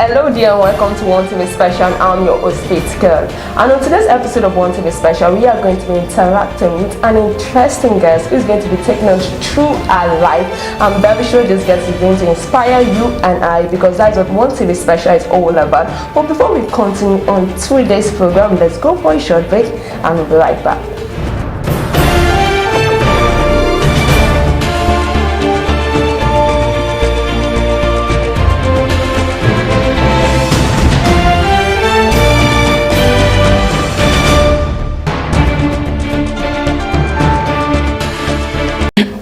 Hello dear and welcome to ONE1TV Special. I'm your host Faith Girl, and on today's episode of ONE1TV Special we are going to be interacting with an interesting guest who is going to be taking us through our life. I'm very sure this guest is going to inspire you and I, because that's what ONE1TV Special is all about. But before we continue on today's program, let's go for a short break and we'll be right back.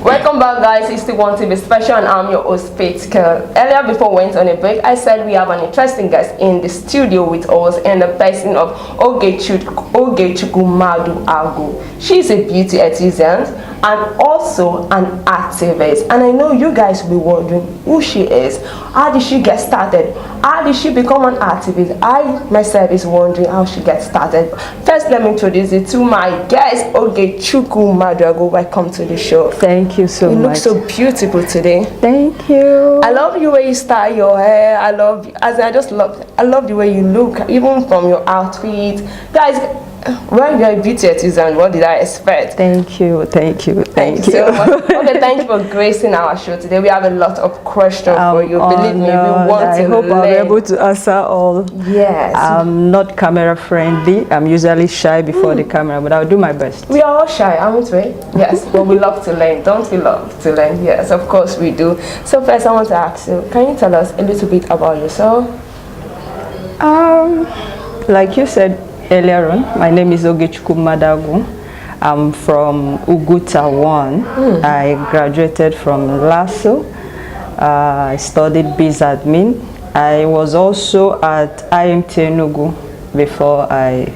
Welcome back, guys. It's the ONE1TV Special and I'm your host Faith Girl. Earlier, before we went on a break, I said we have an interesting guest in the studio with us, and the person of Ogechukwu Madu Agu. She's a beauty artisan and also an activist, and I know you guys will be wondering who she is. How did she get started? How did she become an activist? I myself is wondering how she gets started. First, let me introduce you to my guest, Ogechukwu Madu Agu. Welcome to the show. Thank you so much. You look so beautiful today. Thank you. I love the way you style your hair. I love the way you look, even from your outfit. Guys, when you're a beauty artisan, what did I expect? Thank you. Thank you so much. Okay, thank you for gracing our show today. We have a lot of questions for you. Believe me, we want to I hope I'll be able to answer all. Yes. I'm not camera friendly. I'm usually shy before the camera, but I'll do my best. We are all shy, aren't we? Yes, but we love to learn. Don't we love to learn? Yes, of course we do. So first I want to ask you, can you tell us a little bit about yourself? Like you said earlier on, my name is Ogechukwu Madu Agu. I'm from Uguta 1. I graduated from LASO. I studied biz admin. I was also at IMT Enugu before I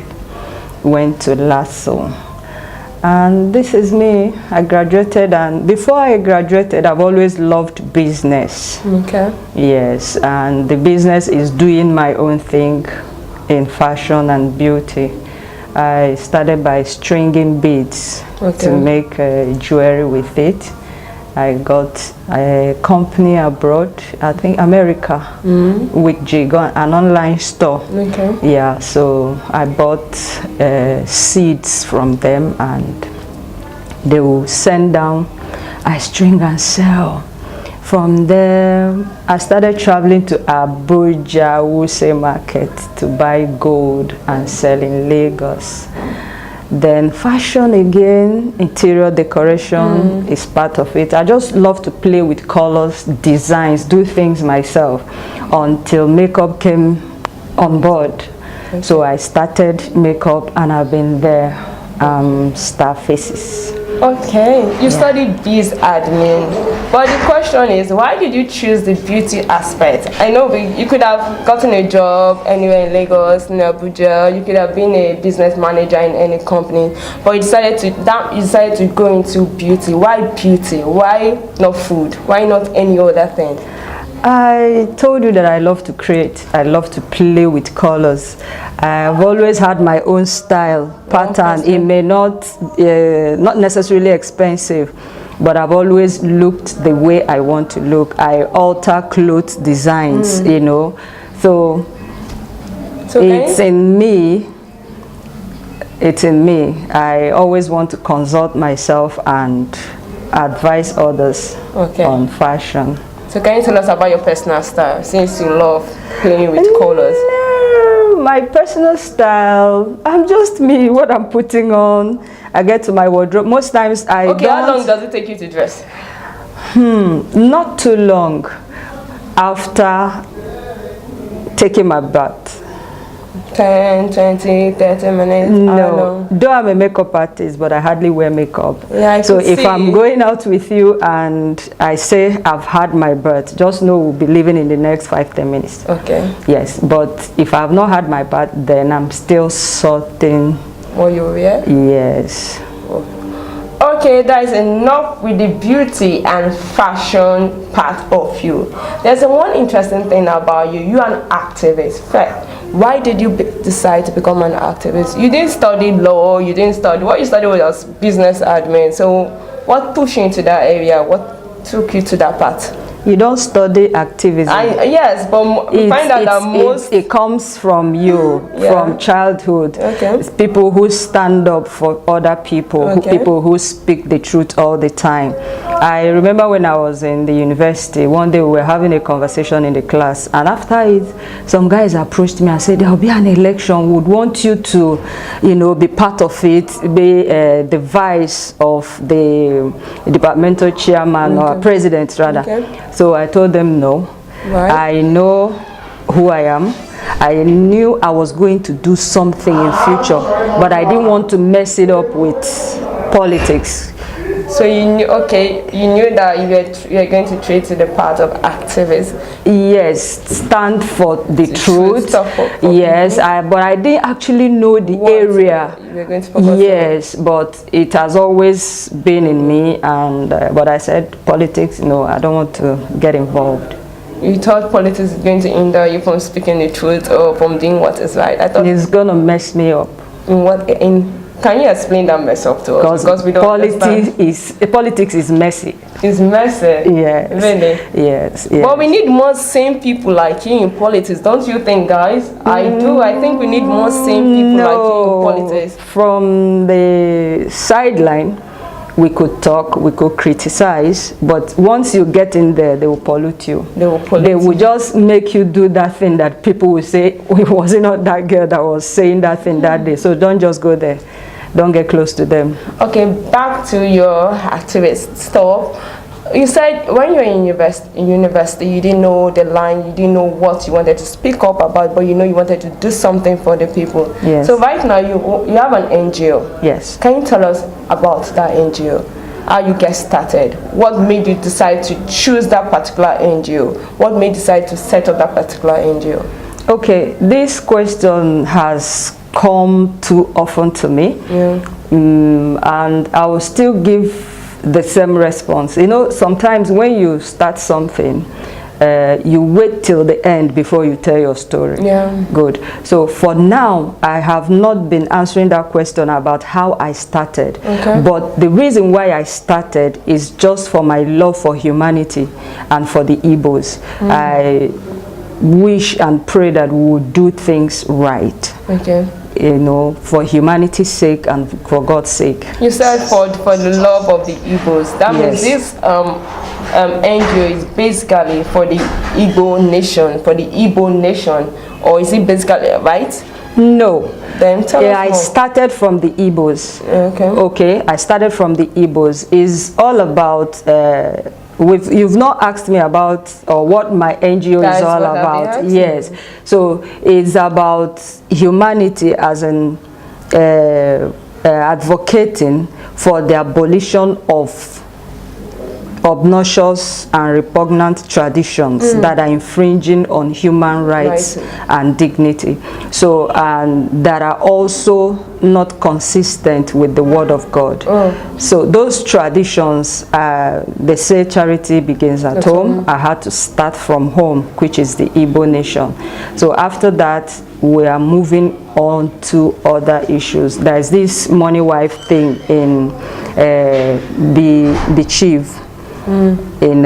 went to LASO. And this is me. I graduated, and before I graduated, I've always loved business. Okay. Yes, and the business is doing my own thing in fashion and beauty. I started by stringing beads to make jewelry with it. I got a company abroad, I think America, with Jigo, an online store. Okay. Yeah, so I bought seeds from them, and they will send down. I string and sell. From there, I started traveling to Abuja, Wuse Market, to buy gold and sell in Lagos. Then fashion again, interior decoration is part of it. I just love to play with colors, designs, do things myself until makeup came on board. Okay. So I started makeup and I've been there, star faces. Okay, you studied biz admin, but the question is, why did you choose the beauty aspect? I know you could have gotten a job anywhere in Lagos, in Abuja, you could have been a business manager in any company, but you decided to go into beauty. Why beauty? Why not food? Why not any other thing? I told you that I love to create. I love to play with colors. I've always had my own style, pattern. It may not necessarily expensive, but I've always looked the way I want to look. I alter clothes designs, you know. So it's in me. It's in me. I always want to consult myself and advise others on fashion. So can you tell us about your personal style, since you love playing with colors? My personal style, I'm just me, what I'm putting on. I get to my wardrobe. Most times I don't... how long does it take you to dress? Not too long after taking my bath. 10, 20, 30 minutes? No, though I'm a makeup artist, but I hardly wear makeup. Yeah, so if I'm going out with you and I say I've had my bath, just know we'll be leaving in the next 5-10 minutes. Okay. Yes, but if I've not had my bath, then I'm still sorting. What you wear? Yes. Okay, that is enough with the beauty and fashion part of you. There's one interesting thing about you. You're an activist. Why did you decide to become an activist? You didn't study law, you didn't study, what you studied was business admin. So what pushed you into that area? What took you to that path? You don't study activism. Yes, but we find out that most... It comes from you, from childhood. Okay. It's people who stand up for other people, people who speak the truth all the time. I remember when I was in the university, one day we were having a conversation in the class, and after it, some guys approached me and said, there will be an election, would want you to, you know, be part of it, be the vice of the departmental chairman or president rather. So I told them no. I know who I am. I knew I was going to do something in future, but I didn't want to mess it up with politics. So you knew, you knew that you were going to trade to the part of activists. Yes, stand for the truth. Yes, but I didn't actually know the area. You were going to focus yes, but it has always been in me, and but I said politics, no, I don't want to get involved. You thought politics is going to hinder you from speaking the truth or from doing what is right? I thought it's gonna mess me up. Can you explain that mess up to us? Because we don't politics is messy. It's messy. Yes. Really? Yes. But we need more sane people like you in politics, don't you think, guys? I do. I think we need more sane people like you in politics. From the sideline, we could talk, we could criticize, but once you get in there, they will pollute you. They will just make you do that thing that people will say, it wasn't not that girl that was saying that thing that day. So don't just go there. Don't get close to them. Okay, back to your activist stuff. You said when you were in university, you didn't know the line, you didn't know what you wanted to speak up about, but you know you wanted to do something for the people. Yes. So right now you have an NGO. Yes. Can you tell us about that NGO? How you get started? What made you decide to choose that particular NGO? What made you decide to set up that particular NGO? Okay, this question has come too often to me, and I will still give the same response. You know, sometimes when you start something, you wait till the end before you tell your story. Good. So for now, I have not been answering that question about how I started. But the reason why I started is just for my love for humanity and for the Igbos. I wish and pray that we would do things right. You know, for humanity's sake and for God's sake. You said for the love of the Igbos. That means this NGO is basically for the Igbo nation, or is it basically right? No. Then tell us I started from the Igbos. Okay, I started from the Igbos. It's all about you've not asked me about what my NGO is all about. Yes, so it's about humanity as in advocating for the abolition of obnoxious and repugnant traditions that are infringing on human rights and dignity, so that are also not consistent with the word of God. So those traditions, they say charity begins at home. I had to start from home, which is the Igbo nation. So after that, we are moving on to other issues. There's this money wife thing in the chief in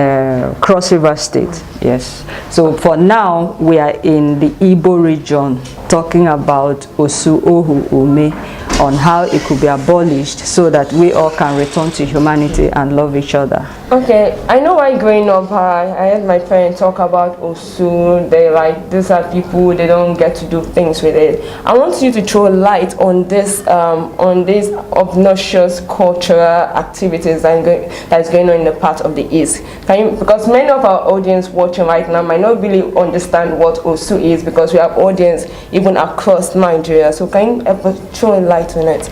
Cross River State. Yes. So for now, we are in the Igbo region talking about Osu Ohu Ume, on how it could be abolished so that we all can return to humanity and love each other. Okay, I know while growing up, I heard my parents talk about Osu. They like, these are people, they don't get to do things with it. I want you to throw light on this, on these obnoxious cultural activities that is going on in the part of the East. Because many of our audience watching right now might not really understand what Osu is, because we have audience even across Nigeria. So can you throw a light on it?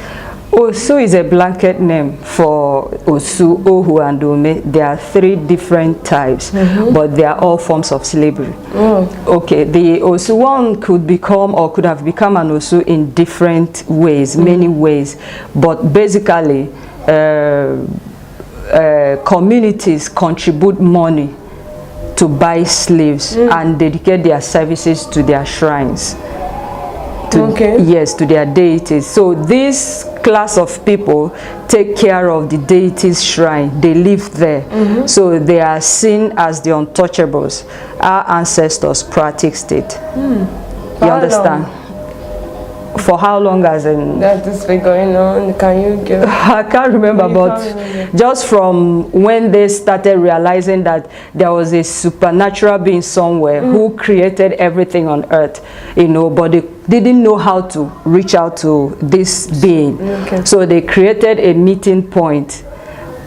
Osu is a blanket name for Osu, Ohu, and Ome. There are 3 different types, but they are all forms of slavery. Okay, the Osu one could become or could have become an Osu in different ways, many ways, but basically communities contribute money to buy slaves and dedicate their services to their shrines. Yes, to their deities. So this class of people take care of the deity's shrine. They live there. So they are seen as the untouchables. Our ancestors practiced it. You understand? For how long has that has been going on? Can you give? I can't remember, but just from when they started realizing that there was a supernatural being somewhere who created everything on earth, you know, but they didn't know how to reach out to this being. So they created a meeting point,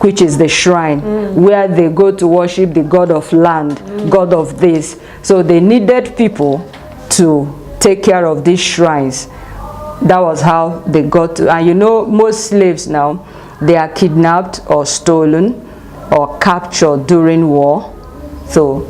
which is the shrine, where they go to worship the god of land, god of this. So they needed people to take care of these shrines. That was how they got to, and you know, most slaves now, they are kidnapped or stolen or captured during war. So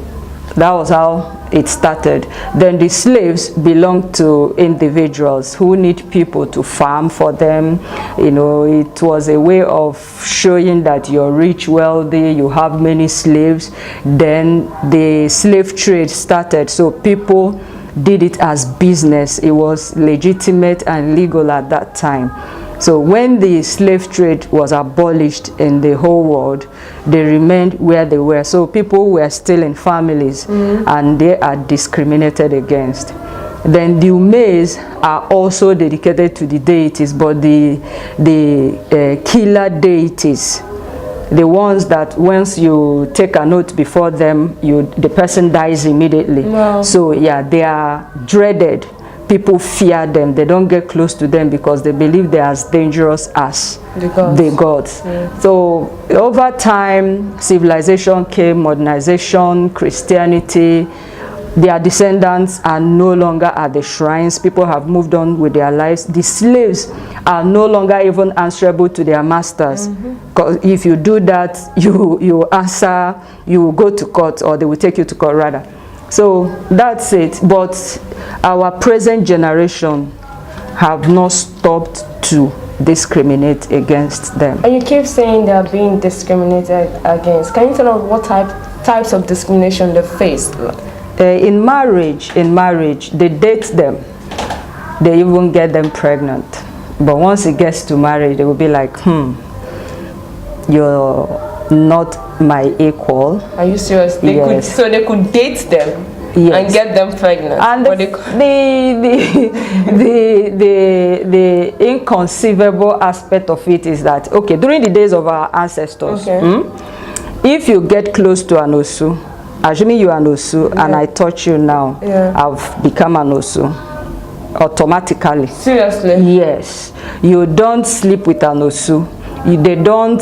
that was how it started. Then the slaves belonged to individuals who need people to farm for them. You know, it was a way of showing that you're rich, wealthy, you have many slaves. Then the slave trade started, so people did it as business. It was legitimate and legal at that time. So when the slave trade was abolished in the whole world, they remained where they were. So people were still in families, and they are discriminated against. Then the umays are also dedicated to the deities, but the killer deities, the ones that once you take a note before them, the person dies immediately. Wow. So yeah, they are dreaded. People fear them. They don't get close to them because they believe they're as dangerous as the gods. So over time, civilization came, modernization, Christianity. Their descendants are no longer at the shrines. People have moved on with their lives. The slaves are no longer even answerable to their masters. Because if you do that, you answer, you go to court, or they will take you to court rather. So that's it. But our present generation have not stopped to discriminate against them. And you keep saying they are being discriminated against. Can you tell us what types of discrimination they face? In marriage, they date them. They even get them pregnant. But once it gets to marriage, they will be like, you're not my equal. Are you serious? So they could date them and get them pregnant. And the inconceivable aspect of it is that, okay, during the days of our ancestors, if you get close to an Osu, assuming you are an Osu, and I touch you now, I've become an Osu automatically. Seriously? Yes. You don't sleep with an Osu. They don't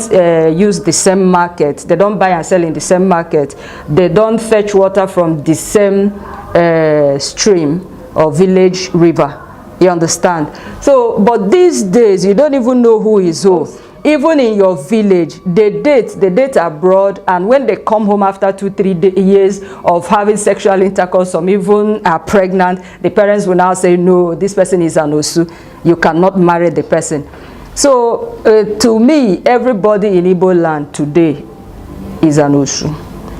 use the same market. They don't buy and sell in the same market. They don't fetch water from the same stream or village river. You understand? So, but these days, you don't even know who is who. Even in your village, they date abroad, and when they come home after 2-3 years of having sexual intercourse, some even are pregnant, the parents will now say, no, this person is an Osu. You cannot marry the person. So to me, everybody in Igbo land today is an Osu.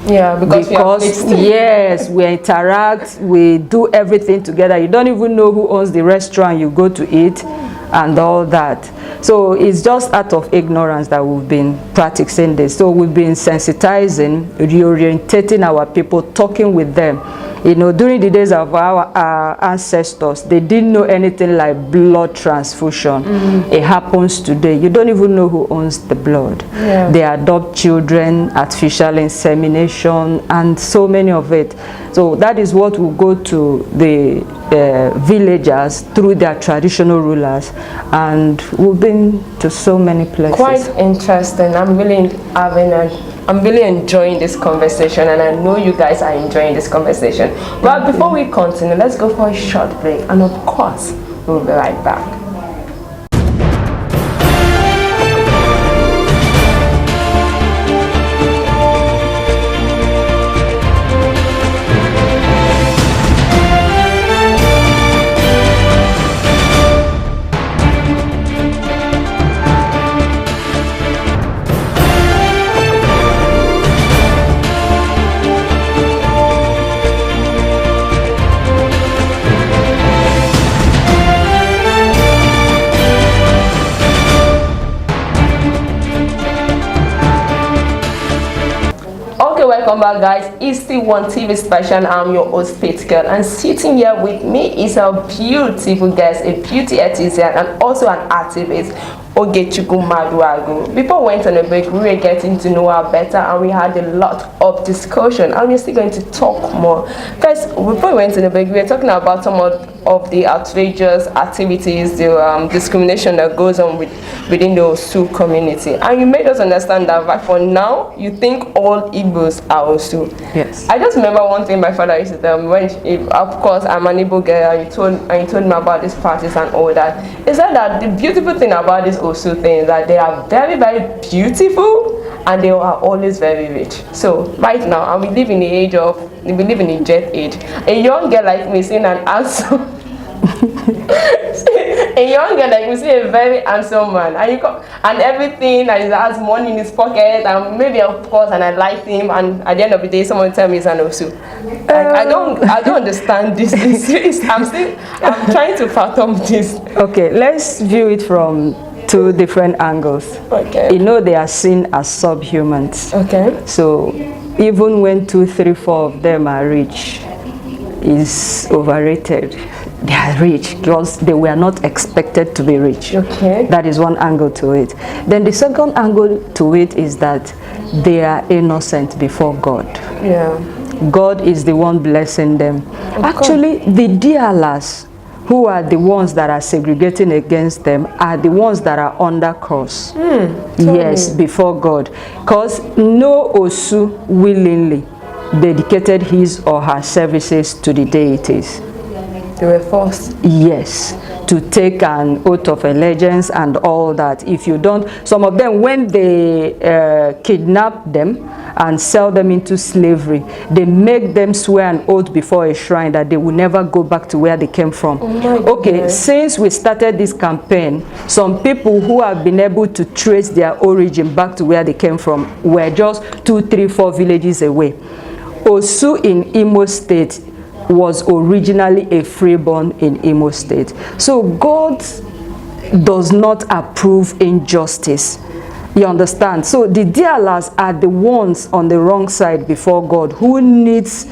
Yeah, because yes, we interact, we do everything together. You don't even know who owns the restaurant you go to eat and all that. So it's just out of ignorance that we've been practicing this. So we've been sensitizing, reorientating our people, talking with them. You know, during the days of our ancestors, they didn't know anything like blood transfusion. It happens today. You don't even know who owns the blood. They adopt children, artificial insemination, and so many of it. So that is what will go to the villagers through their traditional rulers, and we've been to so many places. Quite interesting. I'm really enjoying this conversation, and I know you guys are enjoying this conversation. But before we continue, let's go for a short break, and of course we'll be right back. welcome back, guys. It's the ONE1TV special. I'm your host, Faith Girl, and sitting here with me is a beautiful guest, a beauty artisan, and also an activist, Ogechukwu Maduagu. Before we went on a break, we were getting to know her better, and we had a lot of discussion, and we're still going to talk more. Guys, before we went on the break, we were talking about some of the outrageous activities, the discrimination that goes on within the Osu community, and you made us understand that right, for now you think all Igbos are Osu. Yes. I just remember one thing my father used to tell me when, of course, I'm an Igbo girl, and you told me about these parties and all that. He said that the beautiful thing about this Osu thing is that they are very, very beautiful, and they are always very rich. So right now, and we live in a jet age. A young girl like me seeing an handsome a young girl like me see a very handsome man, and everything, and he has money in his pocket, and maybe of course, and I like him, and at the end of the day, someone tell me he's an Osu. I don't understand this. I'm trying to fathom this. Okay, let's view it from two different angles. Okay. You know, they are seen as subhumans. Okay. So even when 2, 3, 4 of them are rich, is overrated. They are rich because they were not expected to be rich. Okay. That is one angle to it. Then the second angle to it is that they are innocent before God. Yeah. God is the one blessing them. Actually, the dealers who are the ones that are segregating against them are the ones that are under curse. Yes, before God. Because no Osu willingly dedicated his or her services to the deities. They were forced. Yes, to take an oath of allegiance and all that. If you don't, some of them, when they kidnap them and sell them into slavery, they make them swear an oath before a shrine that they will never go back to where they came from. Okay, since we started this campaign, some people who have been able to trace their origin back to where they came from were just 2, 3, 4 villages away. Osu in Imo State was originally a freeborn in Imo State. So God does not approve injustice. You understand? So the dealers are the ones on the wrong side before God who needs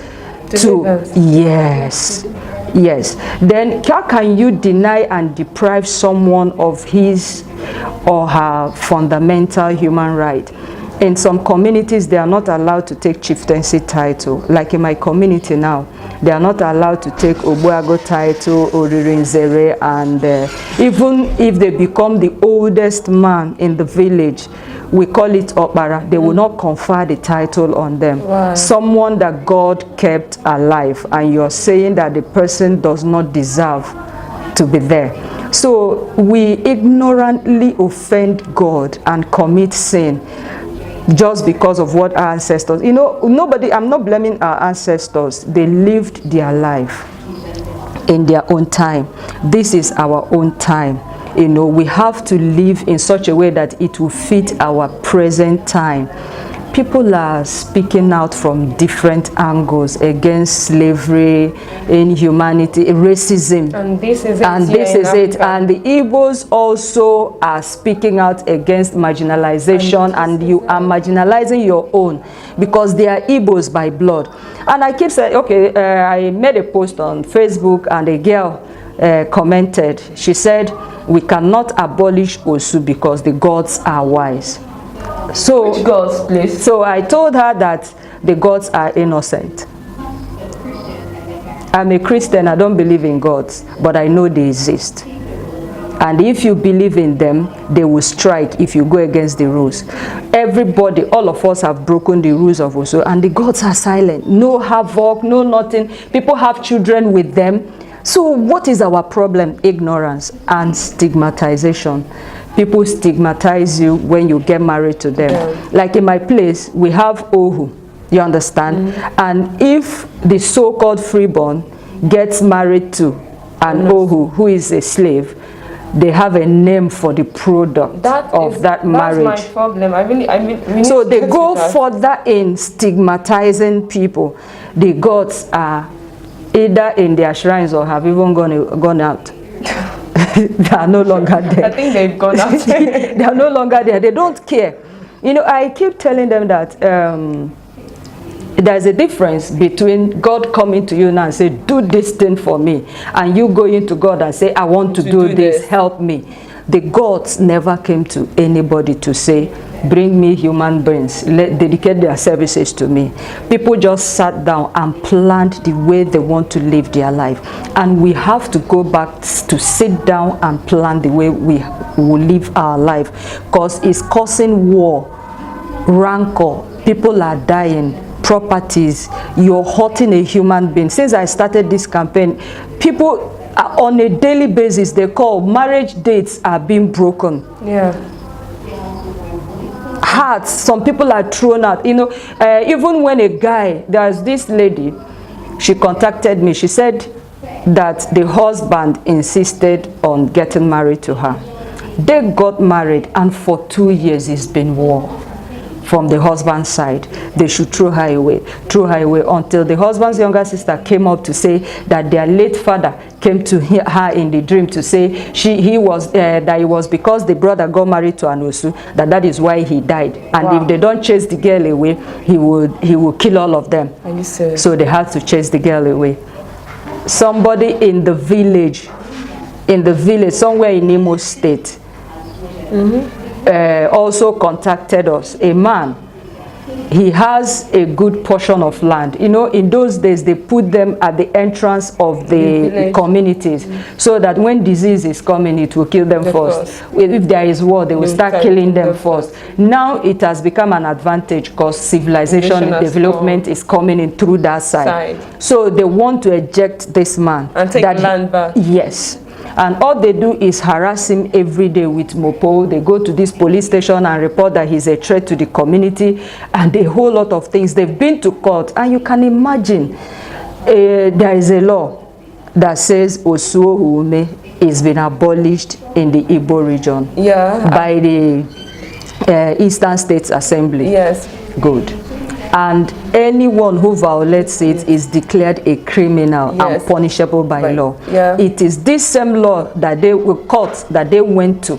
to, yes. Then how can you deny and deprive someone of his or her fundamental human right? In some communities, they are not allowed to take chieftaincy title. Like in my community now, they are not allowed to take Obuago title, Oririnzere, and even if they become the oldest man in the village, we call it Opara, they will not confer the title on them. Wow. Someone that God kept alive, and you're saying that the person does not deserve to be there. So we ignorantly offend God and commit sin just because of what our ancestors, you know, I'm not blaming our ancestors. They lived their life in their own time. This is our own time. You know, we have to live in such a way that it will fit our present time. People are speaking out from different angles against slavery, inhumanity, racism. And this is it. And the Igbos also are speaking out against marginalization, and you are marginalizing your own because they are Igbos by blood. And I keep saying, okay, I made a post on Facebook, and a girl commented. She said, we cannot abolish Osu because the gods are wise. So, which gods, please? So I told her that the gods are innocent. I'm a Christian, I don't believe in gods, but I know they exist. And if you believe in them, they will strike if you go against the rules. Everybody, all of us have broken the rules of Osu, and the gods are silent. No havoc, no nothing. People have children with them. So what is our problem? Ignorance and stigmatization. People stigmatize you when you get married to them. Yeah. Like in my place, we have Ohu, you understand? And if the so-called freeborn gets married to an Ohu who is a slave, they have a name for the product of that marriage. That's my problem. I mean, so they go further in stigmatizing people. The gods are either in their shrines or have even gone out. They are no longer there. I think they've gone out. They are no longer there. They don't care. You know, I keep telling them that there's a difference between God coming to you now and say, do this thing for me, and you going to God and say, I want to do this, help me. The gods never came to anybody to say, bring me human beings, dedicate their services to me. People just sat down and planned the way they want to live their life. And we have to go back to sit down and plan the way we will live our life, because it's causing war, rancor, people are dying, properties, you're hurting a human being. Since I started this campaign, people on a daily basis, they call, marriage dates are being broken. Yeah. Hearts, some people are thrown out. You know, even when a guy, there's this lady, she contacted me. She said that the husband insisted on getting married to her. They got married, and for 2 years it's been war. From the husband's side, they should throw her away, until the husband's younger sister came up to say that their late father came to her in the dream to say that it was because the brother got married to an Osu, that is why he died. And wow, if they don't chase the girl away, he would kill all of them. Are you serious? So they had to chase the girl away. Somebody in the village, somewhere in Imo State, also contacted us. A man, he has a good portion of land. You know, in those days they put them at the entrance of the communities, so that when disease is coming, it will kill them first. If there is war, they will start killing them first. Now it has become an advantage because civilization and development is coming in through that side. So they want to eject this man and take land back. Yes. And all they do is harass him every day with mopo. They go to this police station and report that he's a threat to the community, and a whole lot of things. They've been to court, and you can imagine there is a law that says Osuo Ume is been abolished in the Igbo region by the Eastern States Assembly. Yes. Good. And anyone who violates it is declared a criminal and punishable by law. It is this same law that they were court that they went to,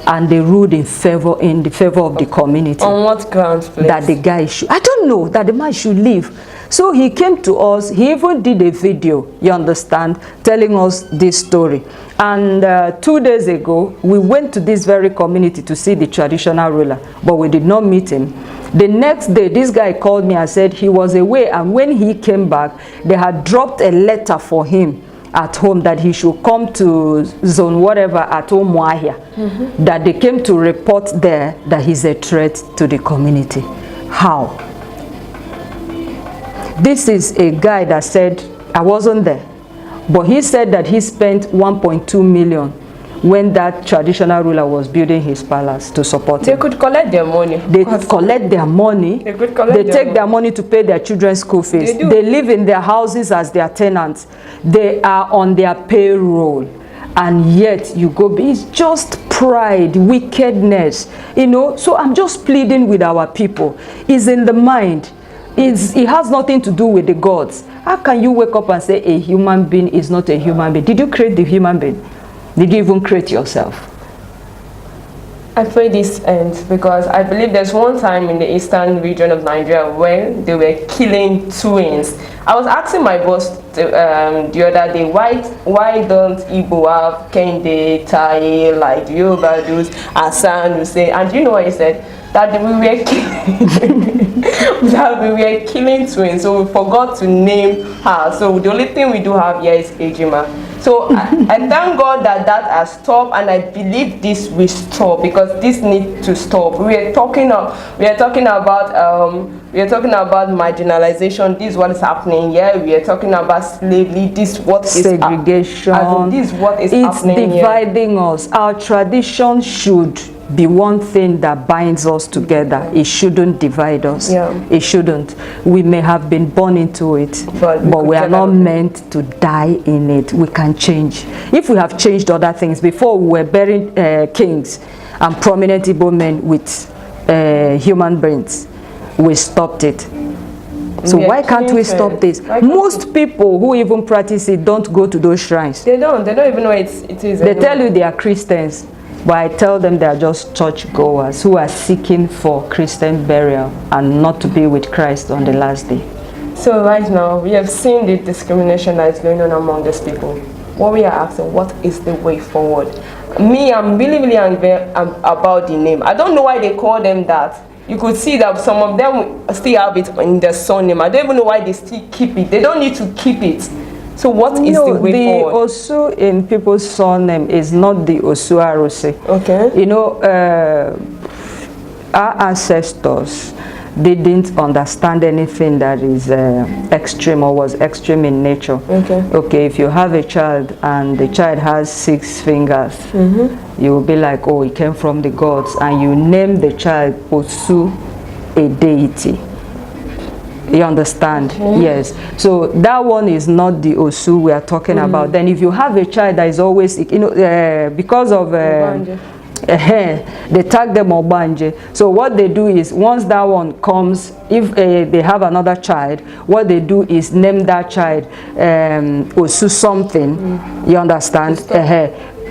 and they ruled in the favor of the community. On what grounds, please? That the guy should, I don't know, that the man should leave. So he came to us, he even did a video, you understand, telling us this story. And 2 days ago, we went to this very community to see the traditional ruler, but we did not meet him. The next day, this guy called me and said he was away, and when he came back, they had dropped a letter for him at home that he should come to zone whatever at Omuahia, that they came to report there that he's a threat to the community. How? This is a guy that said, I wasn't there, but he said that he spent 1.2 million when that traditional ruler was building his palace to support him. They could collect their money. They collect their money. They take their money to pay their children's school fees. They live in their houses as their tenants. They are on their payroll. And yet you go, it's just pride, wickedness, you know. So I'm just pleading with our people. It's in the mind. It has nothing to do with the gods. How can you wake up and say a human being is not a human being? Did you create the human being? Did you even create yourself? I pray this ends, because I believe there's one time in the eastern region of Nigeria where they were killing twins. I was asking my boss the other day, why don't Igbo have Kende, Tai, like the Yoruba does, Asan, say, and you know what he said? That we were killing twins, so we forgot to name her. So the only thing we do have here is Ejima. So I thank God that has stopped, and I believe this will stop, because this needs to stop. We are talking about marginalization. This is what is happening here. We are talking about slavery. This is what is segregation. This is what is happening. It's dividing us. Our tradition should be one thing that binds us together. It shouldn't divide us. It shouldn't. We may have been born into it, but we are not meant to die in it. We can change. If we have changed other things, before we were burying kings and prominent Igbo men with human brains, we stopped it. So why can't we stop this? Most people who even practice it don't go to those shrines. They don't even know it is. They tell you they are Christians. But I tell them they are just church goers who are seeking for Christian burial and not to be with Christ on the last day. So right now, we have seen the discrimination that is going on among these people. What we are asking, what is the way forward? Me, I'm really angry about the name. I don't know why they call them that. You could see that some of them still have it in their surname. I don't even know why they still keep it. They don't need to keep it. So what is the way forward? The Osu in people's surname is not the Osu Arose. Okay. You know, our ancestors didn't understand anything that is extreme or was extreme in nature. Okay, if you have a child and the child has 6 fingers, you will be like, oh, it came from the gods, and you name the child Osu, a deity. You understand? Yes. So that one is not the Osu we are talking about. Then if you have a child that is always, you know, because of they tag them Obanje. So what they do is, once that one comes, if they have another child, what they do is name that child Osu something. You understand?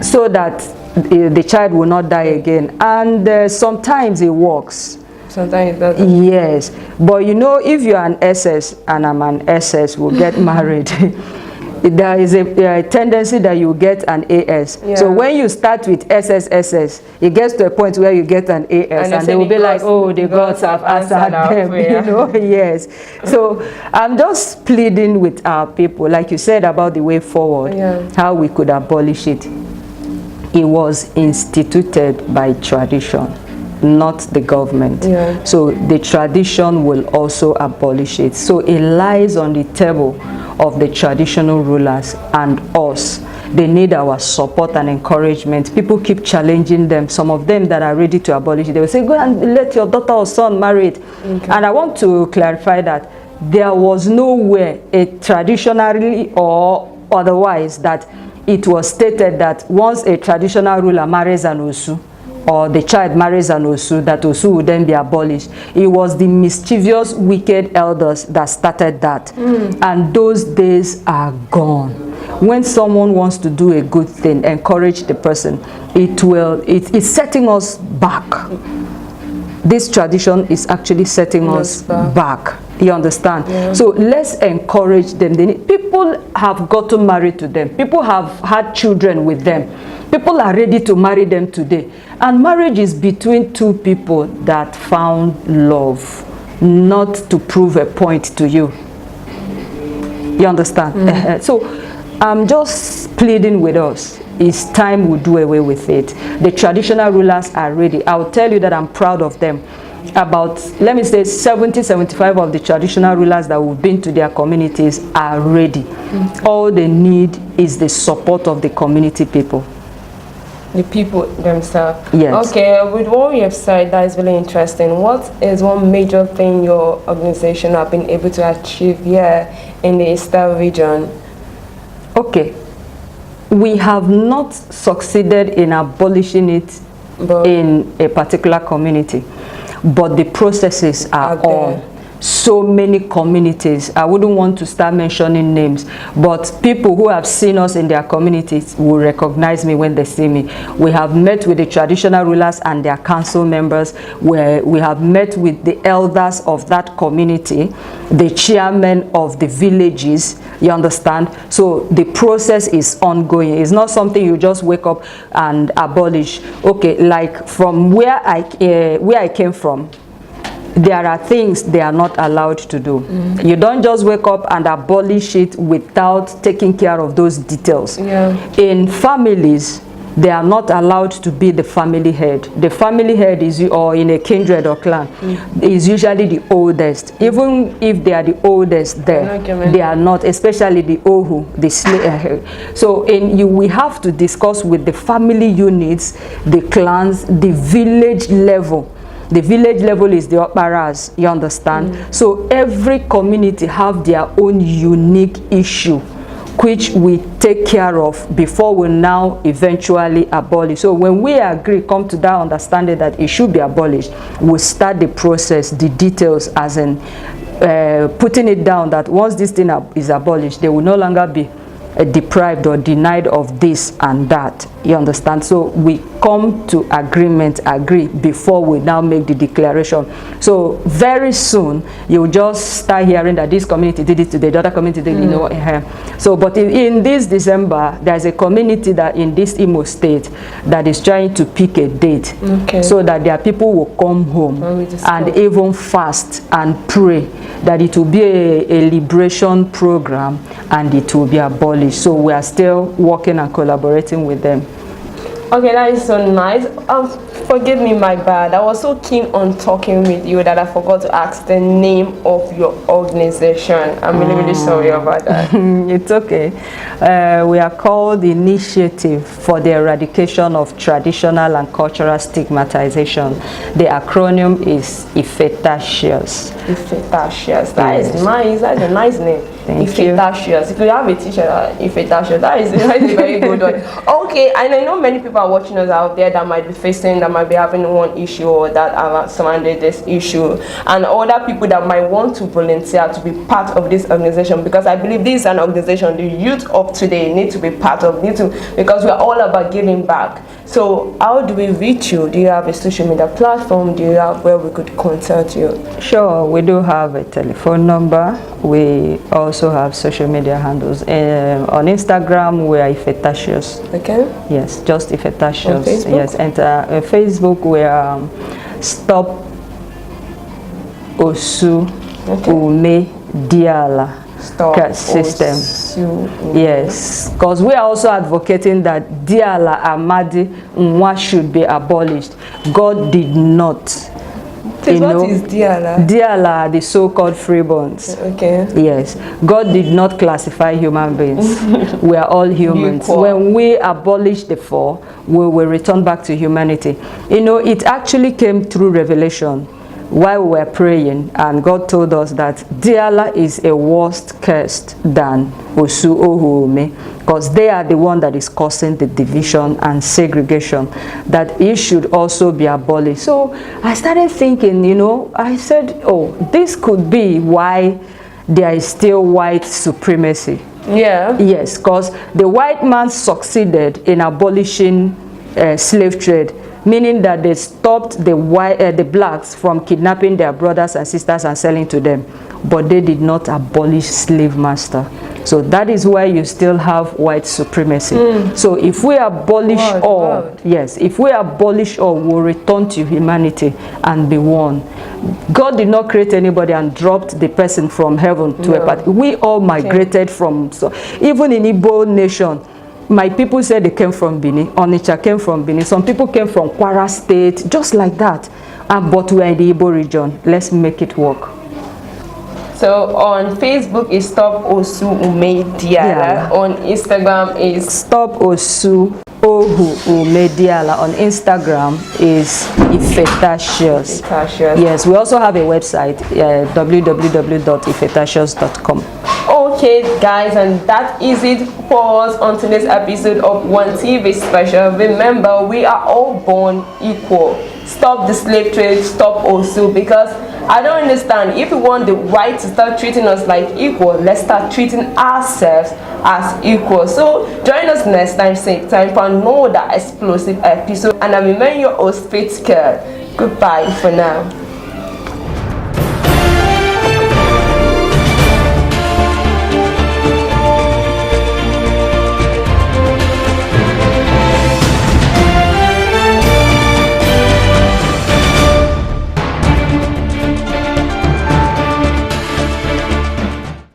So that the child will not die again. And sometimes it works. Sometimes it doesn't. Yes, but you know, if you're an SS and I'm an SS, we'll get married. There is a tendency that you get an AS. Yeah. So when you start with SSSS, it gets to a point where you get an AS, and they will be like, oh, the gods have answered them. You know, yes. So I'm just pleading with our people, like you said about the way forward, how we could abolish it. It was instituted by tradition, not the government. So the tradition will also abolish it. So it lies on the table of the traditional rulers and us. They need our support and encouragement. People keep challenging them. Some of them that are ready to abolish it, they will say, go and let your daughter or son marry it. And I want to clarify that there was nowhere, traditionally or otherwise, that it was stated that once a traditional ruler marries an Osu, or the child marries an Osu, that Osu would then be abolished. It was the mischievous, wicked elders that started that. And those days are gone. When someone wants to do a good thing, encourage the person. It's setting us back. This tradition is actually setting us back. You understand? So let's encourage them. People have gotten married to them. People have had children with them. People are ready to marry them today. And marriage is between two people that found love, not to prove a point to you. You understand? So I'm just pleading with us. It's time we do away with it. The traditional rulers are ready. I'll tell you that I'm proud of them. About, let me say, 70-75 of the traditional rulers that we've been to their communities are ready. All they need is the support of the community people. The people themselves. Yes. Okay, with what we have said, that is really interesting. What is one major thing your organization have been able to achieve here in the Eastern region? Okay. We have not succeeded in abolishing it in a particular community, but the processes are on. So many communities. I wouldn't want to start mentioning names, but people who have seen us in their communities will recognize me when they see me. We have met with the traditional rulers and their council members, where we have met with the elders of that community, the chairmen of the villages. You understand? So the process is ongoing. It's not something you just wake up and abolish. Okay, like from where I came from, there are things they are not allowed to do. You don't just wake up and abolish it without taking care of those details. In families, they are not allowed to be the family head. The family head is, or in a kindred or clan, is usually the oldest. Even if they are the oldest there, they are not, especially the Ohu, the slave. So we have to discuss with the family units, the clans, the village level. The village level is the Okparas, you understand? So every community have their own unique issue, which we take care of before we now eventually abolish. So when we agree, come to that understanding that it should be abolished, we start the process, the details, as in putting it down that once this thing is abolished, there will no longer be deprived or denied of this and that. You understand? So we come to agree before we now make the declaration. So very soon you'll just start hearing that this community did it today, the other community did it, you know. So but in this December, there's a community that in this Imo state that is trying to pick a date, so that their people will come home and even fast and pray that it will be a liberation program and it will be abolished. So we are still working and collaborating with them. Okay, that is so nice. Forgive me, my bad. I was so keen on talking with you that I forgot to ask the name of your organization. I'm really sorry about that. It's okay. We are called the Initiative for the Eradication of Traditional and Cultural Stigmatization. The acronym is Ifetatious. Ifetatious. That is nice. That's a nice name. Ifetatious. If you have a teacher, Ifetatious, that is a very good one. Okay, and I know many people are watching us out there that might be facing, that might be having one issue or that are surrounding this issue, and other people that might want to volunteer to be part of this organization, because I believe this is an organization the youth of today need to be part of, because we're all about giving back. So how do we reach you? Do you have a social media platform? Do you have where we could contact you? Sure, we do have a telephone number. We also have social media handles. On Instagram, we are Ifetatious. Okay. Yes, just Ifetatious. On Facebook? Yes, and Facebook, we are Stop Osu Ume Diala. System. Yes, because we are also advocating that Diala Amadi Nwa should be abolished. God did not. What is Diala? Diala, the so-called freeborns. Okay. Yes, God did not classify human beings. We are all humans. When we abolish the four, we will return back to humanity. You know, it actually came through revelation while we were praying, and God told us that Diala is a worse cursed than Osu Ohume, because they are the one that is causing the division and segregation, that it should also be abolished. So I started thinking, you know, I said, oh, this could be why there is still white supremacy. Yeah. Yes, because the white man succeeded in abolishing slave trade, meaning that they stopped the blacks from kidnapping their brothers and sisters and selling to them, but they did not abolish slave master. So that is why you still have white supremacy. So if we abolish all, yes, if we abolish all, we'll return to humanity and be one. God did not create anybody and dropped the person from heaven to a part. We all migrated from, so even in Igbo nation, my people said they came from Benin. Onitsha came from Benin. Some people came from Kwara State, just like that. But we are in the Igbo region. Let's make it work. So on Facebook is Stop Osu Ume Diala. On Instagram is Stop Osu Ohu Ume Diala. On Instagram is Ifetatious. Yes, we also have a website, www.ifetatious.com. Okay guys, and that is it for us on today's episode of ONE1TV special. Remember, we are all born equal. Stop the slave trade, stop Osu, because I don't understand, if we want the right to start treating us like equal, let's start treating ourselves as equal. So join us next time, same time, for another explosive episode, and I remain your host, Faith Care. Goodbye for now.